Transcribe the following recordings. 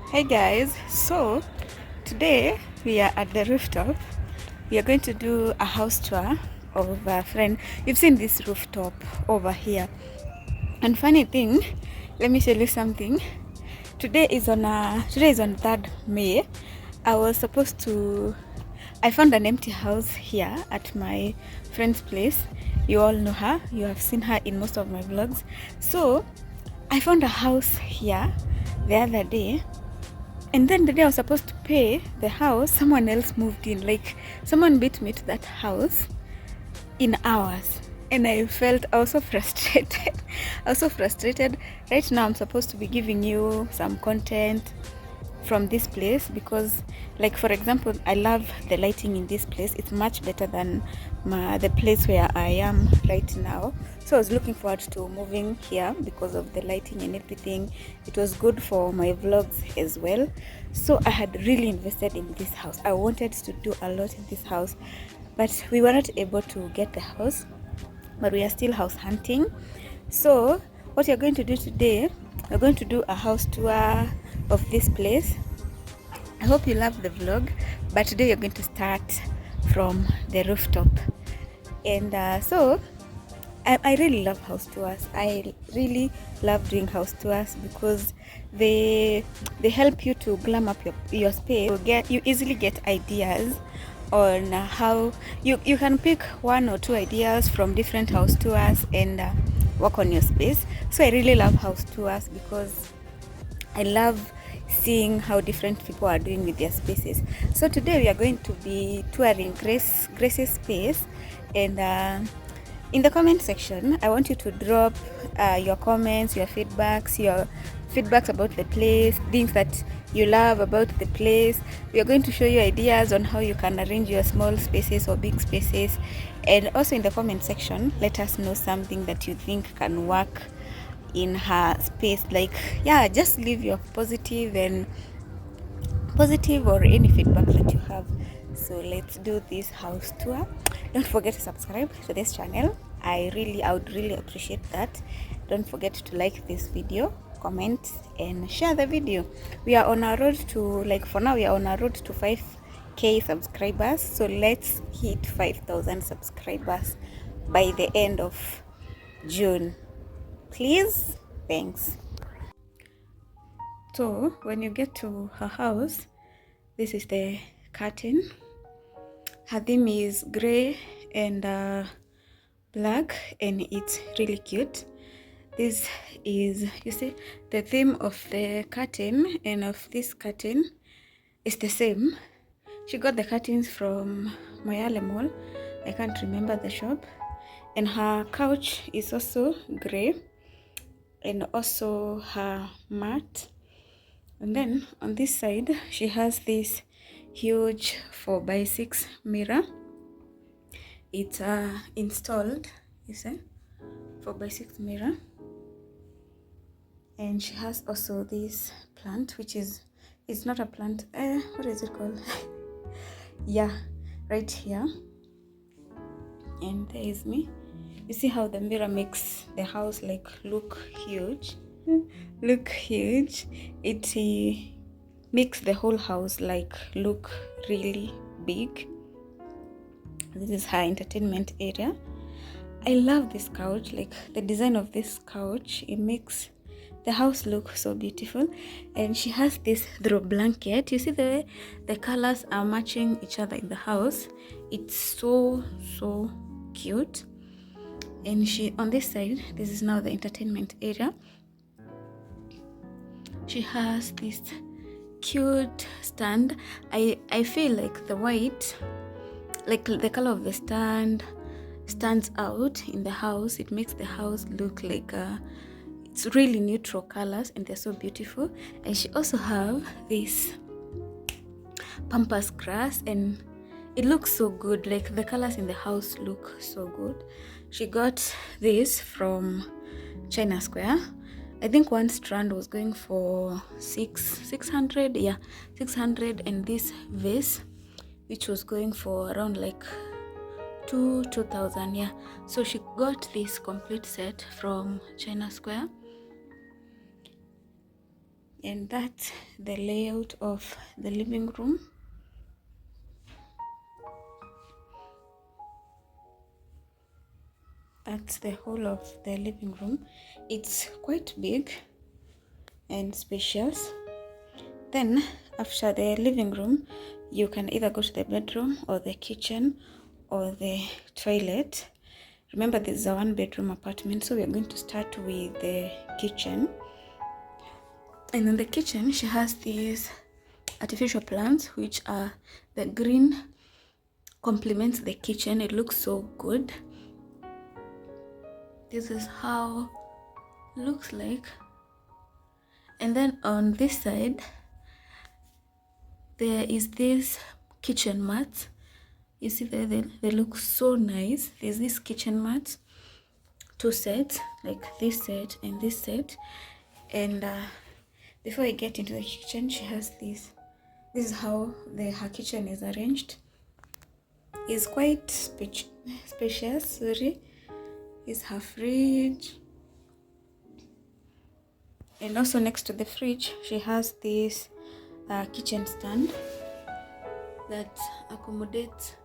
Hey guys, so today we are at the rooftop. We are going to do a house tour of a friend. You've seen this rooftop over here. And funny thing, let me tell you something. Today is on 3rd May. I was supposed to I found an empty house here at my friend's place. You all know her. You have seen her in most of my vlogs. So I found a house here the other day, and then the day I was supposed to pay the house, someone else moved in. Like, someone beat me to that house in hours. And I was so frustrated. I was so frustrated. Right now, I'm supposed to be giving you some content from this place because, like, for example, I love the lighting in this place. It's much better than the place where I am right now. So I was looking forward to moving here because of the lighting and everything. It was good for my vlogs as well. So I had really invested in this house. I wanted to do a lot in this house, but we were not able to get the house, but we are still house hunting. So what you're going to do today, we're going to do a house tour of this place. I hope you love the vlog, but today you're going to start from the rooftop. And I really love house tours. I really love doing house tours because they help you to glam up your space. You easily get ideas on how you can pick one or two ideas from different house tours and work on your space. So I really love house tours because I love seeing how different people are doing with their spaces. So today we are going to be touring Grace's space, and in the comment section, I want you to drop your comments, your feedbacks about the place, things that you love about the place. We are going to show you ideas on how you can arrange your small spaces or big spaces. And also in the comment section, let us know something that you think can work in her space. Like, yeah, just leave your positive or any feedback that you have. So let's do this house tour. Don't forget to subscribe to this channel. I would really appreciate that. Don't forget to like this video, comment, and share the video. We are on our road to, like, for now we are on our road to 5k subscribers. So let's hit 5,000 subscribers by the end of June, please. Thanks. So when you get to her house, this is the curtain. Her theme is gray and black, and it's really cute. This is, you see, the theme of the curtain and of this curtain is the same. She got the curtains from Mayale Mall. I can't remember the shop. And her couch is also gray, and also her mat. And then on this side, she has this huge 4x6 mirror. It's installed, you see, 4x6 mirror. And she has also this plant, which is, it's not a plant, what is it called? Yeah, right here. And there is me. You see how the mirror makes the house like look huge? Look huge. It makes the whole house like look really big. This is her entertainment area. I love this couch. Like, the design of this couch, it makes the house look so beautiful. And she has this throw blanket. You see the way the colors are matching each other in the house. It's so cute. And she, on this side, this is now the entertainment area. She has this cute stand. I feel like the white, like the color of the stand, stands out in the house. It makes the house look like it's really neutral colors, and they're so beautiful. And she also have this pampas grass, and it looks so good. Like, the colors in the house look so good. She got this from China Square. I think one strand was going for 600, yeah, 600, and this vase, which was going for around like 2,000, yeah. So she got this complete set from China Square. And that's the layout of the living room. That's the whole of the living room. It's quite big and spacious. Then after the living room, you can either go to the bedroom or the kitchen or the toilet. Remember, this is a 1-bedroom apartment, so we are going to start with the kitchen. And in the kitchen, she has these artificial plants, which are the green complements the kitchen. It looks so good. This is how it looks like. And then on this side, there is this kitchen mat. You see they look so nice. There's this kitchen mat, 2 sets, like this set and this set. And before I get into the kitchen, she has this. This is how her kitchen is arranged. It's quite spacious. Sorry, is her fridge. And also next to the fridge, she has this kitchen stand that accommodates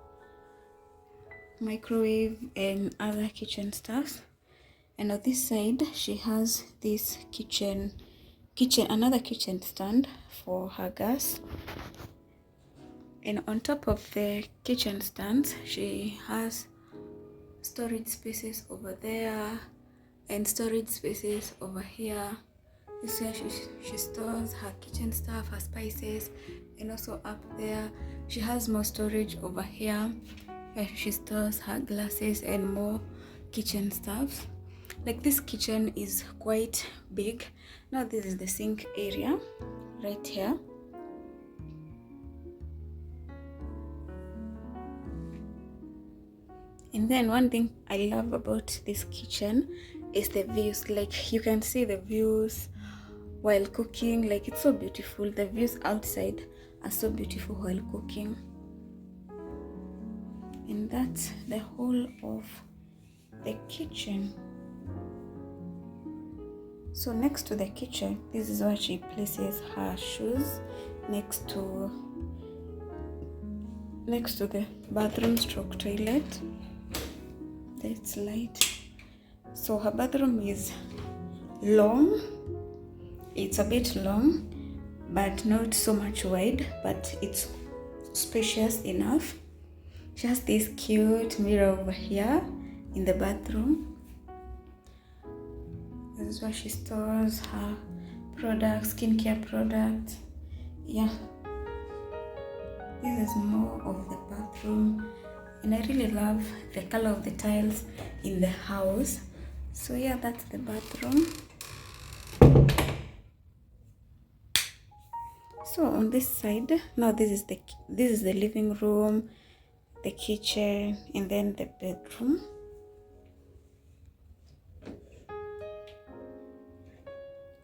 microwave and other kitchen stuff. And on this side, she has this another kitchen stand for her gas. And on top of the kitchen stands, she has storage spaces over there and storage spaces over here. This is where she stores her kitchen stuff, her spices, and also up there she has more storage over here where she stores her glasses and more kitchen stuff. Like, this kitchen is quite big. Now this is the sink area right here. And then one thing I love about this kitchen is the views. Like, you can see the views while cooking. Like, it's so beautiful. The views outside are so beautiful while cooking. And that's the whole of the kitchen. So next to the kitchen, this is where she places her shoes, next to the bathroom stroke toilet. That's light. So her bathroom is long. It's a bit long, but not so much wide, but it's spacious enough. She has this cute mirror over here in the bathroom. This is where she stores her products, skincare products. Yeah, this is more of the bathroom. And I really love the color of the tiles in the house. So yeah, that's the bathroom. So on this side, now this is the living room, the kitchen, and then the bedroom.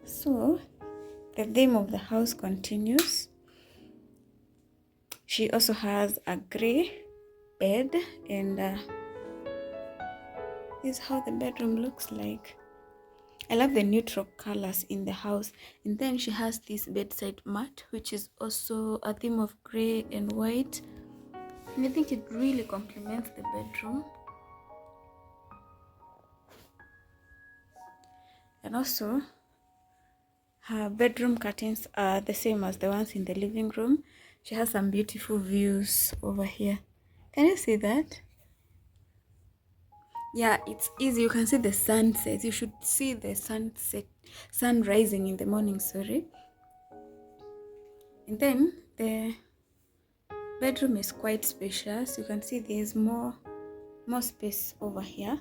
So the theme of the house continues. She also has a gray bed, and this is how the bedroom looks like. I love the neutral colors in the house. And then she has this bedside mat, which is also a theme of gray and white, and I think it really complements the bedroom. And also her bedroom curtains are the same as the ones in the living room. She has some beautiful views over here. Can you see that? Yeah, it's easy. You can see the sunset. You should see the sun rising in the morning, sorry. And then the bedroom is quite spacious. You can see there's more space over here.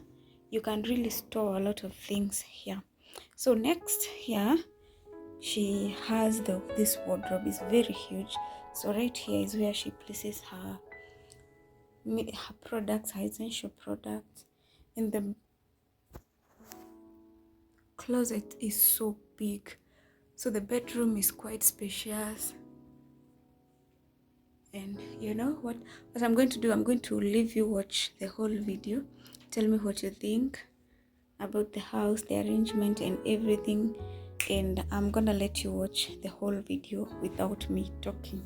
You can really store a lot of things here. So next here, she has this wardrobe is very huge. So right here is where she places her products, her essential products. And the closet is so big. So the bedroom is quite spacious. And you know what I'm going to do? I'm going to leave you watch the whole video. Tell me what you think about the house, the arrangement, and everything and I'm gonna let you watch the whole video without me talking.